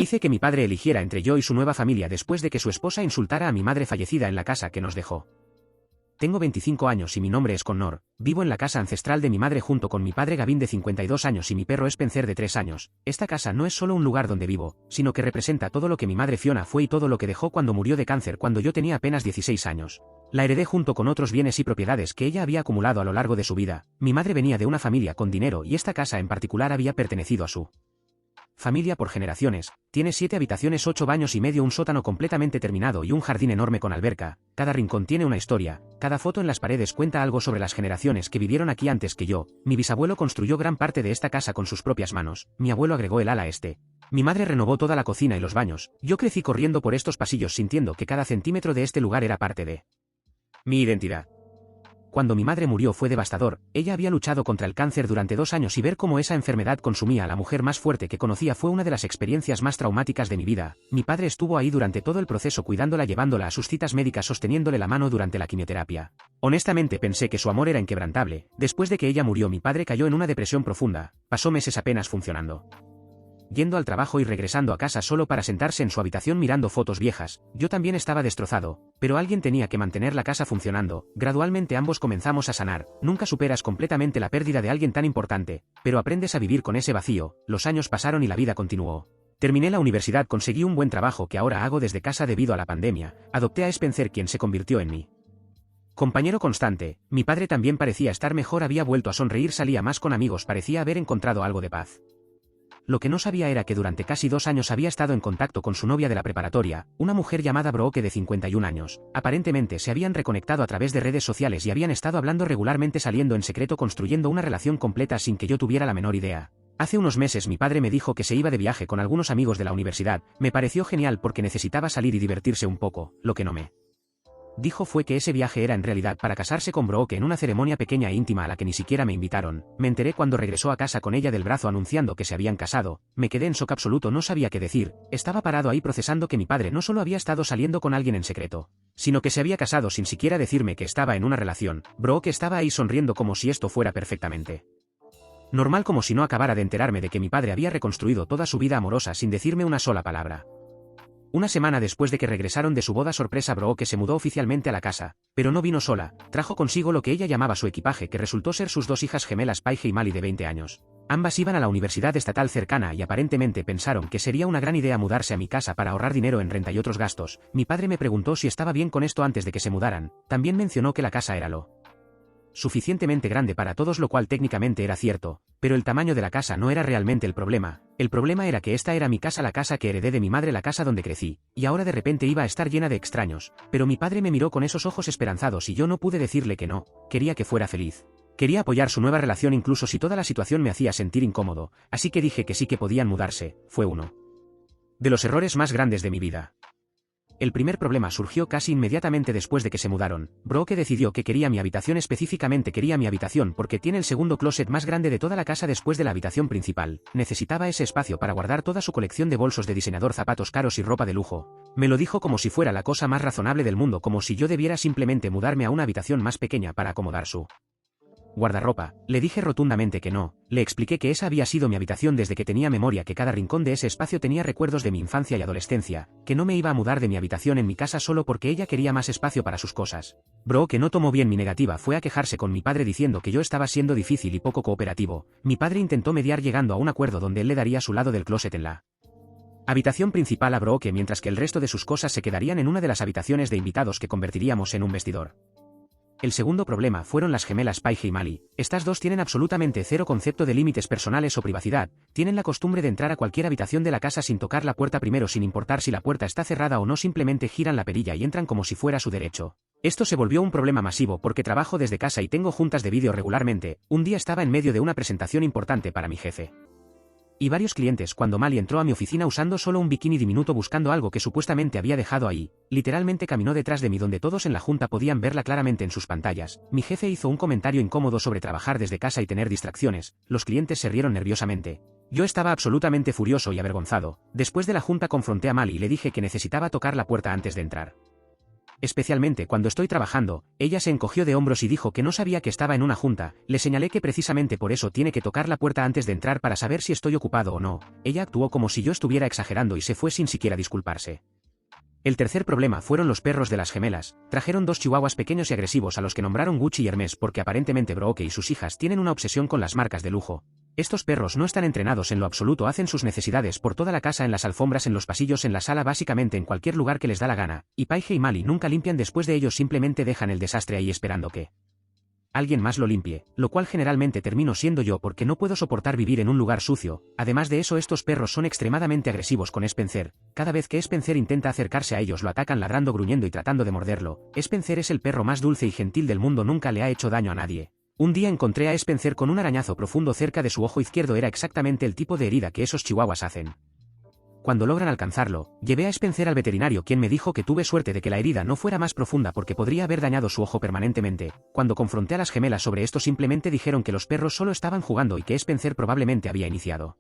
Hice que mi padre eligiera entre yo y su nueva familia después de que su esposa insultara a mi madre fallecida en la casa que nos dejó. Tengo 25 años y mi nombre es Connor. Vivo en la casa ancestral de mi madre junto con mi padre Gavin de 52 años y mi perro Spencer de 3 años. Esta casa no es solo un lugar donde vivo, sino que representa todo lo que mi madre Fiona fue y todo lo que dejó cuando murió de cáncer cuando yo tenía apenas 16 años. La heredé junto con otros bienes y propiedades que ella había acumulado a lo largo de su vida. Mi madre venía de una familia con dinero y esta casa en particular había pertenecido a su familia por generaciones. Tiene 7 habitaciones, 8 baños y medio, un sótano completamente terminado y un jardín enorme con alberca. Cada rincón tiene una historia, cada foto en las paredes cuenta algo sobre las generaciones que vivieron aquí antes que yo. Mi bisabuelo construyó gran parte de esta casa con sus propias manos, mi abuelo agregó el ala este. Mi madre renovó toda la cocina y los baños. Yo crecí corriendo por estos pasillos sintiendo que cada centímetro de este lugar era parte de mi identidad. Cuando mi madre murió fue devastador. Ella había luchado contra el cáncer durante 2 años y ver cómo esa enfermedad consumía a la mujer más fuerte que conocía fue una de las experiencias más traumáticas de mi vida. Mi padre estuvo ahí durante todo el proceso cuidándola, llevándola a sus citas médicas, sosteniéndole la mano durante la quimioterapia. Honestamente pensé que su amor era inquebrantable. Después de que ella murió mi padre cayó en una depresión profunda. Pasó meses apenas funcionando, yendo al trabajo y regresando a casa solo para sentarse en su habitación mirando fotos viejas. Yo también estaba destrozado, pero alguien tenía que mantener la casa funcionando. Gradualmente ambos comenzamos a sanar. Nunca superas completamente la pérdida de alguien tan importante, pero aprendes a vivir con ese vacío. Los años pasaron y la vida continuó. Terminé la universidad, conseguí un buen trabajo que ahora hago desde casa debido a la pandemia. Adopté a Spencer, quien se convirtió en mi compañero constante. Mi padre también parecía estar mejor, había vuelto a sonreír, salía más con amigos, parecía haber encontrado algo de paz. Lo que no sabía era que durante casi 2 años había estado en contacto con su novia de la preparatoria, una mujer llamada Brooke de 51 años. Aparentemente se habían reconectado a través de redes sociales y habían estado hablando regularmente, saliendo en secreto, construyendo una relación completa sin que yo tuviera la menor idea. Hace unos meses mi padre me dijo que se iba de viaje con algunos amigos de la universidad. Me pareció genial porque necesitaba salir y divertirse un poco. Lo que no me dijo fue que ese viaje era en realidad para casarse con Brooke en una ceremonia pequeña e íntima a la que ni siquiera me invitaron. Me enteré cuando regresó a casa con ella del brazo anunciando que se habían casado. Me quedé en shock absoluto, no sabía qué decir. Estaba parado ahí procesando que mi padre no solo había estado saliendo con alguien en secreto, sino que se había casado sin siquiera decirme que estaba en una relación. Brooke estaba ahí sonriendo como si esto fuera perfectamente normal, como si no acabara de enterarme de que mi padre había reconstruido toda su vida amorosa sin decirme una sola palabra. Una semana después de que regresaron de su boda sorpresa, Brooke se mudó oficialmente a la casa, pero no vino sola. Trajo consigo lo que ella llamaba su equipaje, que resultó ser sus 2 hijas gemelas, Paige y Mali, de 20 años. Ambas iban a la universidad estatal cercana y aparentemente pensaron que sería una gran idea mudarse a mi casa para ahorrar dinero en renta y otros gastos. Mi padre me preguntó si estaba bien con esto antes de que se mudaran. También mencionó que la casa era lo suficientemente grande para todos, lo cual técnicamente era cierto, pero el tamaño de la casa no era realmente el problema. El problema era que esta era mi casa, la casa que heredé de mi madre, la casa donde crecí, y ahora de repente iba a estar llena de extraños. Pero mi padre me miró con esos ojos esperanzados y yo no pude decirle que no. Quería que fuera feliz. Quería apoyar su nueva relación incluso si toda la situación me hacía sentir incómodo, así que dije que sí, que podían mudarse. Fue uno de los errores más grandes de mi vida. El primer problema surgió casi inmediatamente después de que se mudaron. Brooke decidió que quería mi habitación, específicamente quería mi habitación porque tiene el segundo closet más grande de toda la casa después de la habitación principal. Necesitaba ese espacio para guardar toda su colección de bolsos de diseñador, zapatos caros y ropa de lujo. Me lo dijo como si fuera la cosa más razonable del mundo, como si yo debiera simplemente mudarme a una habitación más pequeña para acomodar su guardarropa. Le dije rotundamente que no. Le expliqué que esa había sido mi habitación desde que tenía memoria, que cada rincón de ese espacio tenía recuerdos de mi infancia y adolescencia, que no me iba a mudar de mi habitación en mi casa solo porque ella quería más espacio para sus cosas. Brooke no tomó bien mi negativa, fue a quejarse con mi padre diciendo que yo estaba siendo difícil y poco cooperativo. Mi padre intentó mediar llegando a un acuerdo donde él le daría su lado del closet en la habitación principal a Brooke, mientras que el resto de sus cosas se quedarían en una de las habitaciones de invitados que convertiríamos en un vestidor. El segundo problema fueron las gemelas Paige y Mali. Estas dos tienen absolutamente cero concepto de límites personales o privacidad. Tienen la costumbre de entrar a cualquier habitación de la casa sin tocar la puerta primero, sin importar si la puerta está cerrada o no, simplemente giran la perilla y entran como si fuera su derecho. Esto se volvió un problema masivo porque trabajo desde casa y tengo juntas de vídeo regularmente. Un día estaba en medio de una presentación importante para mi jefe y varios clientes cuando Mali entró a mi oficina usando solo un bikini diminuto, buscando algo que supuestamente había dejado ahí. Literalmente caminó detrás de mí donde todos en la junta podían verla claramente en sus pantallas. Mi jefe hizo un comentario incómodo sobre trabajar desde casa y tener distracciones. Los clientes se rieron nerviosamente. Yo estaba absolutamente furioso y avergonzado. Después de la junta confronté a Mali y le dije que necesitaba tocar la puerta antes de entrar. especialmente cuando estoy trabajando. Ella se encogió de hombros y dijo que no sabía que estaba en una junta. Le señalé que precisamente por eso tiene que tocar la puerta antes de entrar para saber si estoy ocupado o no. Ella actuó como si yo estuviera exagerando y se fue sin siquiera disculparse. El tercer problema fueron los perros de las gemelas. Trajeron 2 chihuahuas pequeños y agresivos a los que nombraron Gucci y Hermès porque aparentemente Brooke y sus hijas tienen una obsesión con las marcas de lujo. Estos perros no están entrenados en lo absoluto, hacen sus necesidades por toda la casa, en las alfombras, en los pasillos, en la sala, básicamente en cualquier lugar que les da la gana, y Paige y Mali nunca limpian después de ellos, simplemente dejan el desastre ahí esperando que alguien más lo limpie, lo cual generalmente termino siendo yo porque no puedo soportar vivir en un lugar sucio. Además de eso, estos perros son extremadamente agresivos con Spencer. Cada vez que Spencer intenta acercarse a ellos lo atacan ladrando, gruñendo y tratando de morderlo. Spencer es el perro más dulce y gentil del mundo, nunca le ha hecho daño a nadie. Un día encontré a Spencer con un arañazo profundo cerca de su ojo izquierdo, era exactamente el tipo de herida que esos chihuahuas hacen. Cuando logran alcanzarlo, llevé a Spencer al veterinario, quien me dijo que tuve suerte de que la herida no fuera más profunda porque podría haber dañado su ojo permanentemente. Cuando confronté a las gemelas sobre esto, simplemente dijeron que los perros solo estaban jugando y que Spencer probablemente había iniciado.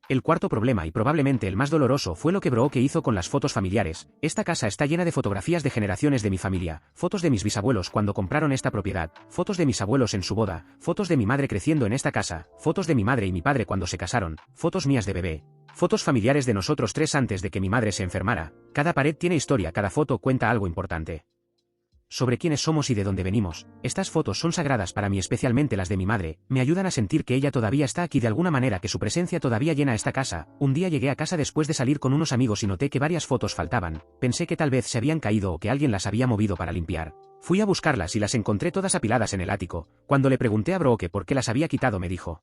El cuarto problema, y probablemente el más doloroso, fue lo que Brooke hizo con las fotos familiares. Esta casa está llena de fotografías de generaciones de mi familia, fotos de mis bisabuelos cuando compraron esta propiedad, fotos de mis abuelos en su boda, fotos de mi madre creciendo en esta casa, fotos de mi madre y mi padre cuando se casaron, fotos mías de bebé, fotos familiares de nosotros 3 antes de que mi madre se enfermara. Cada pared tiene historia, cada foto cuenta algo importante sobre quiénes somos y de dónde venimos. Estas fotos son sagradas para mí, especialmente las de mi madre. Me ayudan a sentir que ella todavía está aquí de alguna manera, que su presencia todavía llena esta casa. Un día llegué a casa después de salir con unos amigos y noté que varias fotos faltaban. Pensé que tal vez se habían caído o que alguien las había movido para limpiar. Fui a buscarlas y las encontré todas apiladas en el ático. Cuando le pregunté a Brooke por qué las había quitado, me dijo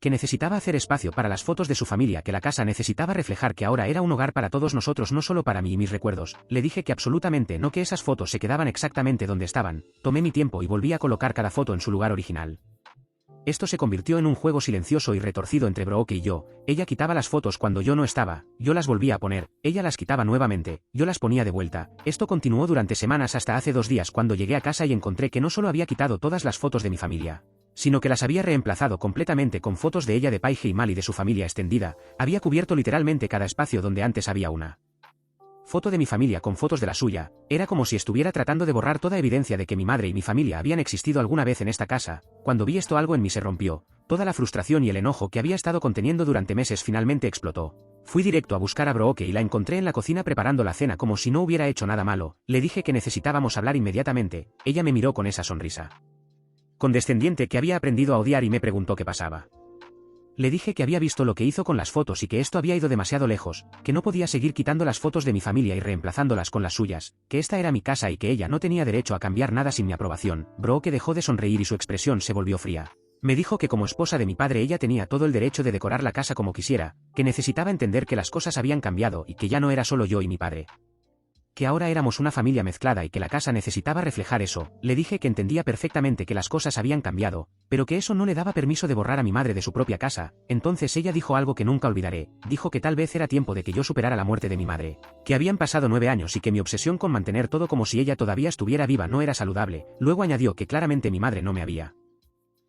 que necesitaba hacer espacio para las fotos de su familia, que la casa necesitaba reflejar que ahora era un hogar para todos nosotros, no solo para mí y mis recuerdos. Le dije que absolutamente no, que esas fotos se quedaban exactamente donde estaban. Tomé mi tiempo y volví a colocar cada foto en su lugar original. Esto se convirtió en un juego silencioso y retorcido entre Brooke y yo. Ella quitaba las fotos cuando yo no estaba, yo las volvía a poner, ella las quitaba nuevamente, yo las ponía de vuelta. Esto continuó durante semanas hasta hace 2 días, cuando llegué a casa y encontré que no solo había quitado todas las fotos de mi familia, sino que las había reemplazado completamente con fotos de ella, de Paige y Mali, de su familia extendida. Había cubierto literalmente cada espacio donde antes había una foto de mi familia con fotos de la suya. Era como si estuviera tratando de borrar toda evidencia de que mi madre y mi familia habían existido alguna vez en esta casa. Cuando vi esto, algo en mí se rompió. Toda la frustración y el enojo que había estado conteniendo durante meses finalmente explotó. Fui directo a buscar a Brooke y la encontré en la cocina preparando la cena como si no hubiera hecho nada malo. Le dije que necesitábamos hablar inmediatamente. Ella me miró con esa sonrisa condescendiente que había aprendido a odiar y me preguntó qué pasaba. Le dije que había visto lo que hizo con las fotos y que esto había ido demasiado lejos, que no podía seguir quitando las fotos de mi familia y reemplazándolas con las suyas, que esta era mi casa y que ella no tenía derecho a cambiar nada sin mi aprobación. Brooke dejó de sonreír y su expresión se volvió fría. Me dijo que como esposa de mi padre ella tenía todo el derecho de decorar la casa como quisiera, que necesitaba entender que las cosas habían cambiado y que ya no era solo yo y mi padre, que ahora éramos una familia mezclada y que la casa necesitaba reflejar eso. Le dije que entendía perfectamente que las cosas habían cambiado, pero que eso no le daba permiso de borrar a mi madre de su propia casa. Entonces ella dijo algo que nunca olvidaré. Dijo que tal vez era tiempo de que yo superara la muerte de mi madre, que habían pasado 9 años y que mi obsesión con mantener todo como si ella todavía estuviera viva no era saludable. Luego añadió que claramente mi madre no me había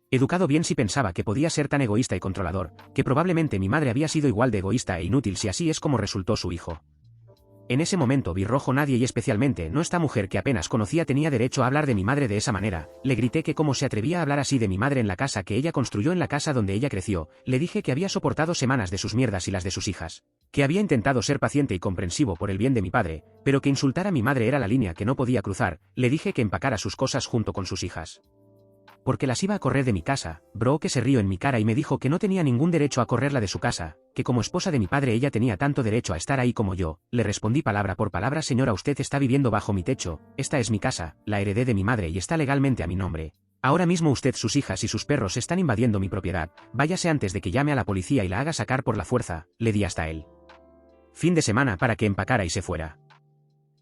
educado bien si pensaba que podía ser tan egoísta y controlador, que probablemente mi madre había sido igual de egoísta e inútil si así es como resultó su hijo. En ese momento vi rojo. Nadie, y especialmente no esta mujer que apenas conocía, tenía derecho a hablar de mi madre de esa manera. Le grité que cómo se atrevía a hablar así de mi madre en la casa que ella construyó, en la casa donde ella creció. Le dije que había soportado semanas de sus mierdas y las de sus hijas, que había intentado ser paciente y comprensivo por el bien de mi padre, pero que insultar a mi madre era la línea que no podía cruzar. Le dije que empacara sus cosas junto con sus hijas, porque las iba a correr de mi casa. Brooke se rió en mi cara y me dijo que no tenía ningún derecho a correrla de su casa, que como esposa de mi padre ella tenía tanto derecho a estar ahí como yo. Le respondí palabra por palabra: señora, usted está viviendo bajo mi techo, esta es mi casa, la heredé de mi madre y está legalmente a mi nombre. Ahora mismo usted, sus hijas y sus perros están invadiendo mi propiedad. Váyase antes de que llame a la policía y la haga sacar por la fuerza. Le di hasta el fin de semana para que empacara y se fuera.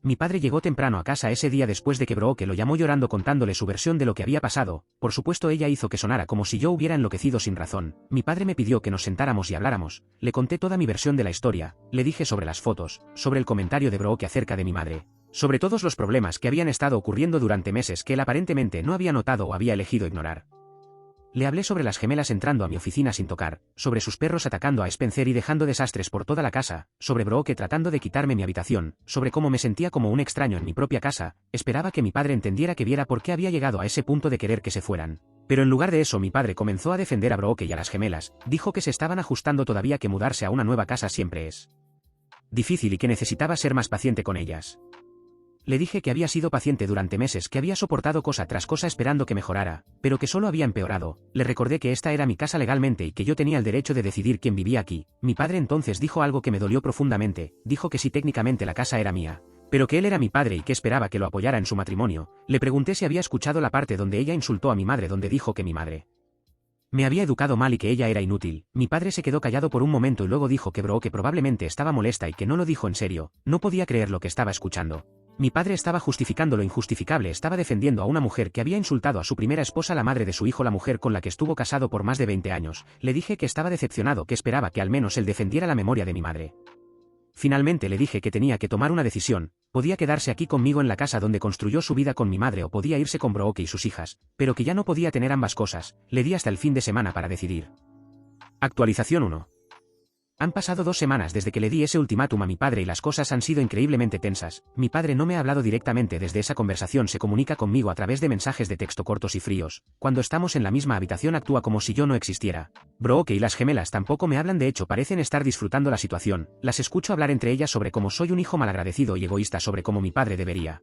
Mi padre llegó temprano a casa ese día después de que Brooke lo llamó llorando contándole su versión de lo que había pasado. Por supuesto ella hizo que sonara como si yo hubiera enloquecido sin razón. Mi padre me pidió que nos sentáramos y habláramos. Le conté toda mi versión de la historia. Le dije sobre las fotos, sobre el comentario de Brooke acerca de mi madre, sobre todos los problemas que habían estado ocurriendo durante meses que él aparentemente no había notado o había elegido ignorar. Le hablé sobre las gemelas entrando a mi oficina sin tocar, sobre sus perros atacando a Spencer y dejando desastres por toda la casa, sobre Brooke tratando de quitarme mi habitación, sobre cómo me sentía como un extraño en mi propia casa. Esperaba que mi padre entendiera que viera por qué había llegado a ese punto de querer que se fueran. Pero en lugar de eso mi padre comenzó a defender a Brooke y a las gemelas, dijo que se estaban ajustando todavía, que mudarse a una nueva casa siempre es difícil y que necesitaba ser más paciente con ellas. Le dije que había sido paciente durante meses, que había soportado cosa tras cosa esperando que mejorara, pero que solo había empeorado. Le recordé que esta era mi casa legalmente y que yo tenía el derecho de decidir quién vivía aquí. Mi padre entonces dijo algo que me dolió profundamente. Dijo que sí, técnicamente la casa era mía, pero que él era mi padre y que esperaba que lo apoyara en su matrimonio. Le pregunté si había escuchado la parte donde ella insultó a mi madre, donde dijo que mi madre me había educado mal y que ella era inútil. Mi padre se quedó callado por un momento y luego dijo que Brooke probablemente estaba molesta y que no lo dijo en serio. No podía creer lo que estaba escuchando. Mi padre estaba justificando lo injustificable, estaba defendiendo a una mujer que había insultado a su primera esposa, la madre de su hijo, la mujer con la que estuvo casado por más de 20 años. Le dije que estaba decepcionado, que esperaba que al menos él defendiera la memoria de mi madre. Finalmente le dije que tenía que tomar una decisión: podía quedarse aquí conmigo en la casa donde construyó su vida con mi madre o podía irse con Brooke y sus hijas, pero que ya no podía tener ambas cosas. Le di hasta el fin de semana para decidir. Actualización 1. Han pasado 2 semanas desde que le di ese ultimátum a mi padre y las cosas han sido increíblemente tensas. Mi padre no me ha hablado directamente desde esa conversación, se comunica conmigo a través de mensajes de texto cortos y fríos. Cuando estamos en la misma habitación actúa como si yo no existiera. Brooke y las gemelas tampoco me hablan, de hecho parecen estar disfrutando la situación. Las escucho hablar entre ellas sobre cómo soy un hijo malagradecido y egoísta, sobre cómo mi padre debería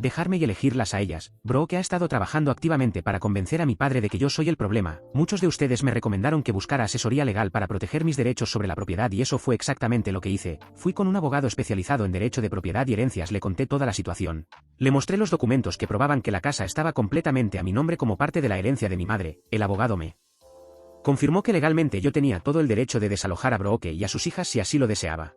dejarme y elegirlas a ellas. Brooke ha estado trabajando activamente para convencer a mi padre de que yo soy el problema. Muchos de ustedes me recomendaron que buscara asesoría legal para proteger mis derechos sobre la propiedad y eso fue exactamente lo que hice. Fui con un abogado especializado en derecho de propiedad y herencias, le conté toda la situación. Le mostré los documentos que probaban que la casa estaba completamente a mi nombre como parte de la herencia de mi madre. El abogado me confirmó que legalmente yo tenía todo el derecho de desalojar a Brooke y a sus hijas si así lo deseaba.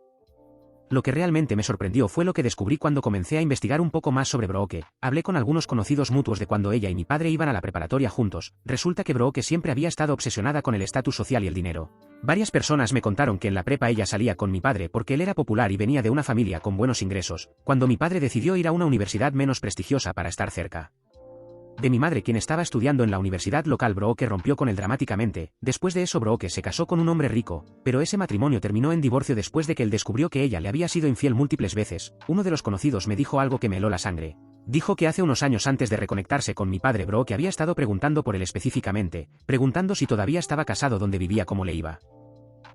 Lo que realmente me sorprendió fue lo que descubrí cuando comencé a investigar un poco más sobre Brooke. Hablé con algunos conocidos mutuos de cuando ella y mi padre iban a la preparatoria juntos. Resulta que Brooke siempre había estado obsesionada con el estatus social y el dinero. Varias personas me contaron que en la prepa ella salía con mi padre porque él era popular y venía de una familia con buenos ingresos, cuando mi padre decidió ir a una universidad menos prestigiosa para estar cerca de mi madre, quien estaba estudiando en la universidad local. Brooke rompió con él dramáticamente. Después de eso Brooke se casó con un hombre rico, pero ese matrimonio terminó en divorcio después de que él descubrió que ella le había sido infiel múltiples veces. Uno de los conocidos me dijo algo que me heló la sangre. Dijo que hace unos años, antes de reconectarse con mi padre, Brooke había estado preguntando por él específicamente, preguntando si todavía estaba casado, dónde vivía, cómo le iba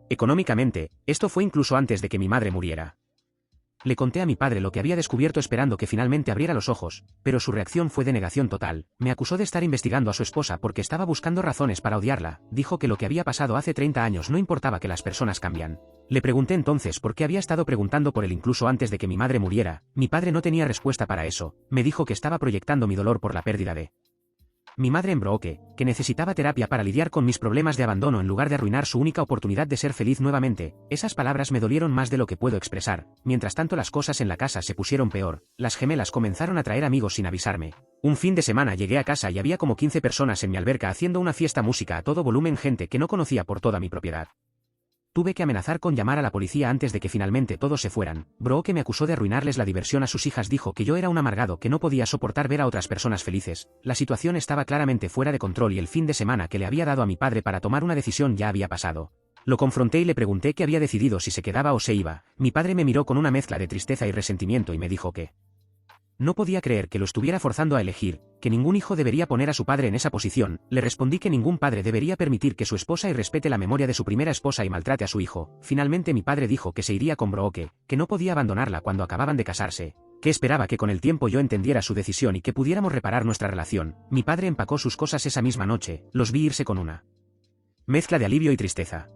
económicamente. Esto fue incluso antes de que mi madre muriera. Le conté a mi padre lo que había descubierto esperando que finalmente abriera los ojos, pero su reacción fue de negación total. Me acusó de estar investigando a su esposa porque estaba buscando razones para odiarla. Dijo que lo que había pasado hace 30 años no importaba, que las personas cambian. Le pregunté entonces por qué había estado preguntando por él incluso antes de que mi madre muriera. Mi padre no tenía respuesta para eso. Me dijo que estaba proyectando mi dolor por la pérdida de mi madre en Brooke, que necesitaba terapia para lidiar con mis problemas de abandono en lugar de arruinar su única oportunidad de ser feliz nuevamente. Esas palabras me dolieron más de lo que puedo expresar. Mientras tanto las cosas en la casa se pusieron peor. Las gemelas comenzaron a traer amigos sin avisarme. Un fin de semana llegué a casa y había como 15 personas en mi alberca haciendo una fiesta, música a todo volumen, gente que no conocía por toda mi propiedad. Tuve que amenazar con llamar a la policía antes de que finalmente todos se fueran. Brooke me acusó de arruinarles la diversión a sus hijas. Dijo que yo era un amargado que no podía soportar ver a otras personas felices. La situación estaba claramente fuera de control y el fin de semana que le había dado a mi padre para tomar una decisión ya había pasado. Lo confronté y le pregunté qué había decidido, si se quedaba o se iba. Mi padre me miró con una mezcla de tristeza y resentimiento y me dijo que no podía creer que lo estuviera forzando a elegir, que ningún hijo debería poner a su padre en esa posición. Le respondí que ningún padre debería permitir que su esposa irrespete la memoria de su primera esposa y maltrate a su hijo. Finalmente mi padre dijo que se iría con Brooke, que no podía abandonarla cuando acababan de casarse, que esperaba que con el tiempo yo entendiera su decisión y que pudiéramos reparar nuestra relación. Mi padre empacó sus cosas esa misma noche. Los vi irse con una mezcla de alivio y tristeza.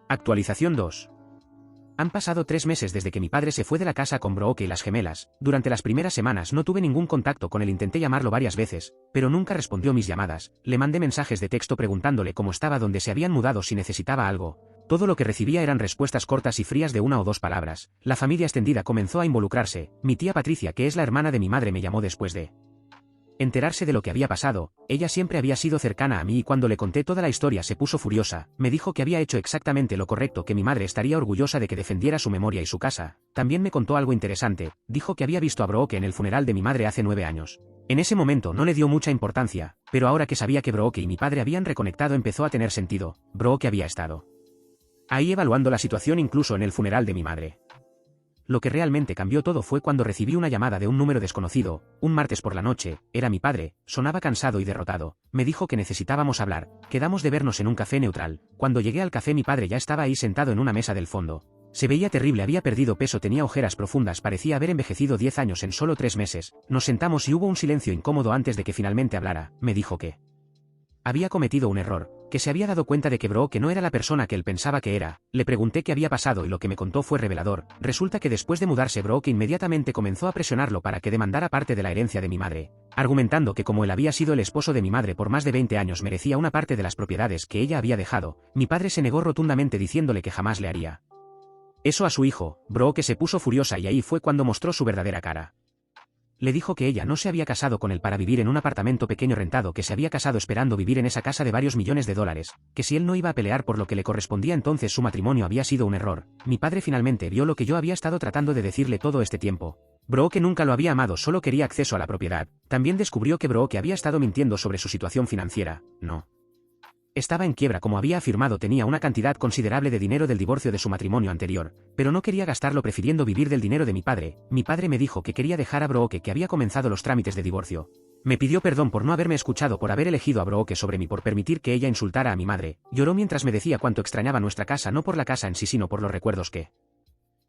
Actualización 2. Han pasado 3 meses desde que mi padre se fue de la casa con Brooke y las gemelas. Durante las primeras semanas no tuve ningún contacto con él, intenté llamarlo varias veces, pero nunca respondió mis llamadas. Le mandé mensajes de texto preguntándole cómo estaba, dónde se habían mudado, si necesitaba algo. Todo lo que recibía eran respuestas cortas y frías de 1 o 2 palabras. La familia extendida comenzó a involucrarse. Mi tía Patricia, que es la hermana de mi madre, me llamó después de enterarse de lo que había pasado. Ella siempre había sido cercana a mí y cuando le conté toda la historia se puso furiosa. Me dijo que había hecho exactamente lo correcto, que mi madre estaría orgullosa de que defendiera su memoria y su casa. También me contó algo interesante. Dijo que había visto a Brooke en el funeral de mi madre hace 9 años. En ese momento no le dio mucha importancia, pero ahora que sabía que Brooke y mi padre habían reconectado empezó a tener sentido. Brooke había estado ahí evaluando la situación incluso en el funeral de mi madre. Lo que realmente cambió todo fue cuando recibí una llamada de un número desconocido, un martes por la noche. Era mi padre, sonaba cansado y derrotado. Me dijo que necesitábamos hablar, quedamos de vernos en un café neutral. Cuando llegué al café mi padre ya estaba ahí sentado en una mesa del fondo. Se veía terrible, había perdido peso, tenía ojeras profundas, parecía haber envejecido 10 años en solo 3 meses. Nos sentamos y hubo un silencio incómodo antes de que finalmente hablara. Me dijo que había cometido un error, que se había dado cuenta de que Brooke no era la persona que él pensaba que era. Le pregunté qué había pasado y lo que me contó fue revelador. Resulta que después de mudarse Brooke inmediatamente comenzó a presionarlo para que demandara parte de la herencia de mi madre, argumentando que como él había sido el esposo de mi madre por más de 20 años merecía una parte de las propiedades que ella había dejado. Mi padre se negó rotundamente diciéndole que jamás le haría eso a su hijo. Brooke se puso furiosa y ahí fue cuando mostró su verdadera cara. Le dijo que ella no se había casado con él para vivir en un apartamento pequeño rentado, que se había casado esperando vivir en esa casa de varios millones de dólares, que si él no iba a pelear por lo que le correspondía entonces su matrimonio había sido un error. Mi padre finalmente vio lo que yo había estado tratando de decirle todo este tiempo. Brooke nunca lo había amado, solo quería acceso a la propiedad. También descubrió que Brooke había estado mintiendo sobre su situación financiera. No estaba en quiebra, como había afirmado, tenía una cantidad considerable de dinero del divorcio de su matrimonio anterior, pero no quería gastarlo prefiriendo vivir del dinero de mi padre. Mi padre me dijo que quería dejar a Brooke, que había comenzado los trámites de divorcio. Me pidió perdón por no haberme escuchado, por haber elegido a Brooke sobre mí, por permitir que ella insultara a mi madre. Lloró mientras me decía cuánto extrañaba nuestra casa, no por la casa en sí sino por los recuerdos que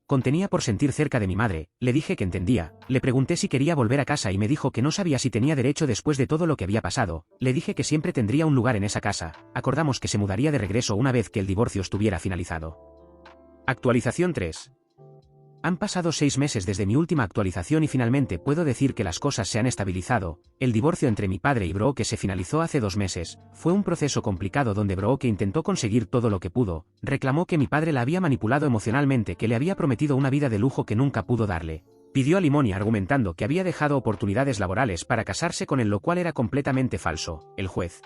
contenía por sentir cerca de mi madre. Le dije que entendía, le pregunté si quería volver a casa y me dijo que no sabía si tenía derecho después de todo lo que había pasado. Le dije que siempre tendría un lugar en esa casa. Acordamos que se mudaría de regreso una vez que el divorcio estuviera finalizado. Actualización 3. Han pasado 6 meses desde mi última actualización y finalmente puedo decir que las cosas se han estabilizado. El divorcio entre mi padre y Brooke se finalizó hace 2 meses. Fue un proceso complicado donde Brooke intentó conseguir todo lo que pudo. Reclamó que mi padre la había manipulado emocionalmente, que le había prometido una vida de lujo que nunca pudo darle. Pidió alimony argumentando que había dejado oportunidades laborales para casarse con él, lo cual era completamente falso. El juez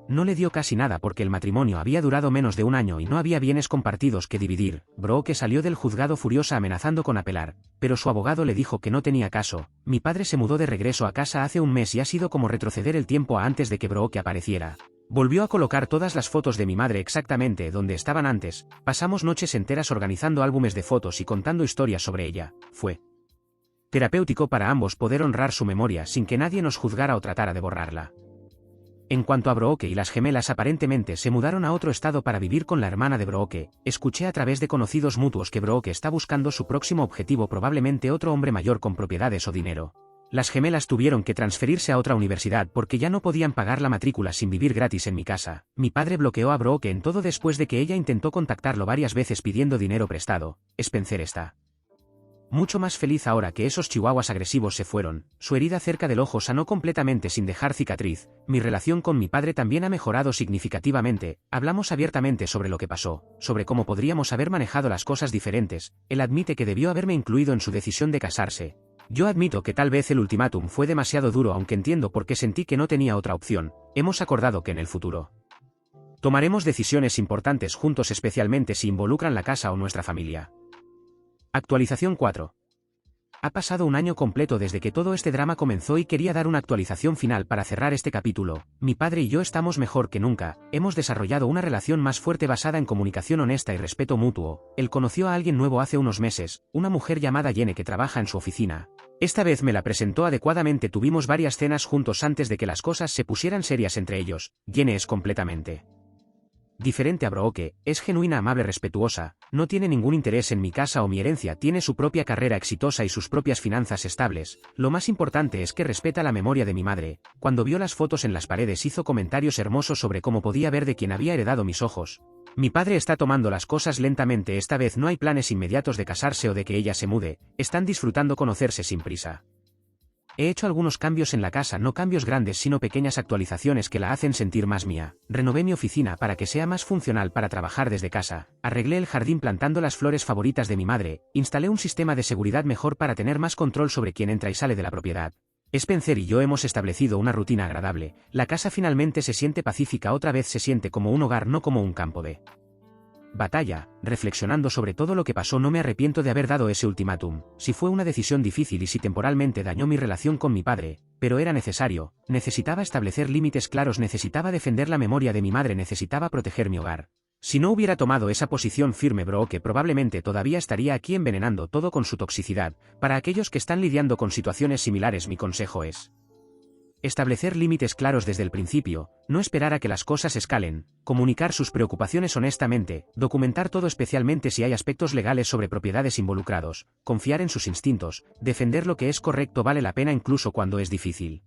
no le dio casi nada porque el matrimonio había durado menos de 1 año y no había bienes compartidos que dividir. Brooke salió del juzgado furiosa amenazando con apelar, pero su abogado le dijo que no tenía caso. Mi padre se mudó de regreso a casa hace 1 mes y ha sido como retroceder el tiempo a antes de que Brooke apareciera. Volvió a colocar todas las fotos de mi madre exactamente donde estaban antes. Pasamos noches enteras organizando álbumes de fotos y contando historias sobre ella. Fue terapéutico para ambos poder honrar su memoria sin que nadie nos juzgara o tratara de borrarla. En cuanto a Brooke y las gemelas, aparentemente se mudaron a otro estado para vivir con la hermana de Brooke. Escuché a través de conocidos mutuos que Brooke está buscando su próximo objetivo, probablemente otro hombre mayor con propiedades o dinero. Las gemelas tuvieron que transferirse a otra universidad porque ya no podían pagar la matrícula sin vivir gratis en mi casa. Mi padre bloqueó a Brooke en todo después de que ella intentó contactarlo varias veces pidiendo dinero prestado. Spencer está mucho más feliz ahora que esos chihuahuas agresivos se fueron. Su herida cerca del ojo sanó completamente sin dejar cicatriz. Mi relación con mi padre también ha mejorado significativamente. Hablamos abiertamente sobre lo que pasó, sobre cómo podríamos haber manejado las cosas diferentes. Él admite que debió haberme incluido en su decisión de casarse. Yo admito que tal vez el ultimátum fue demasiado duro, aunque entiendo por qué sentí que no tenía otra opción. Hemos acordado que en el futuro tomaremos decisiones importantes juntos, especialmente si involucran la casa o nuestra familia. Actualización 4. Ha pasado 1 año completo desde que todo este drama comenzó y quería dar una actualización final para cerrar este capítulo. Mi padre y yo estamos mejor que nunca. Hemos desarrollado una relación más fuerte basada en comunicación honesta y respeto mutuo. Él conoció a alguien nuevo hace unos meses, una mujer llamada Jenny que trabaja en su oficina. Esta vez me la presentó adecuadamente, tuvimos varias cenas juntos antes de que las cosas se pusieran serias entre ellos. Jenny es completamente diferente a Brooke, es genuina, amable, respetuosa, no tiene ningún interés en mi casa o mi herencia, tiene su propia carrera exitosa y sus propias finanzas estables. Lo más importante es que respeta la memoria de mi madre. Cuando vio las fotos en las paredes hizo comentarios hermosos sobre cómo podía ver de quien había heredado mis ojos. Mi padre está tomando las cosas lentamente, esta vez no hay planes inmediatos de casarse o de que ella se mude, están disfrutando conocerse sin prisa. He hecho algunos cambios en la casa, no cambios grandes sino pequeñas actualizaciones que la hacen sentir más mía. Renové mi oficina para que sea más funcional para trabajar desde casa. Arreglé el jardín plantando las flores favoritas de mi madre. Instalé un sistema de seguridad mejor para tener más control sobre quién entra y sale de la propiedad. Spencer y yo hemos establecido una rutina agradable. La casa finalmente se siente pacífica, otra vez se siente como un hogar, no como un campo de Batalla, reflexionando sobre todo lo que pasó, no me arrepiento de haber dado ese ultimátum. Si fue una decisión difícil y si temporalmente dañó mi relación con mi padre, pero era necesario, necesitaba establecer límites claros, necesitaba defender la memoria de mi madre, necesitaba proteger mi hogar. Si no hubiera tomado esa posición firme, Brooke probablemente todavía estaría aquí envenenando todo con su toxicidad. Para aquellos que están lidiando con situaciones similares, mi consejo es establecer límites claros desde el principio, no esperar a que las cosas escalen, comunicar sus preocupaciones honestamente, documentar todo especialmente si hay aspectos legales sobre propiedades involucrados, confiar en sus instintos, defender lo que es correcto vale la pena incluso cuando es difícil.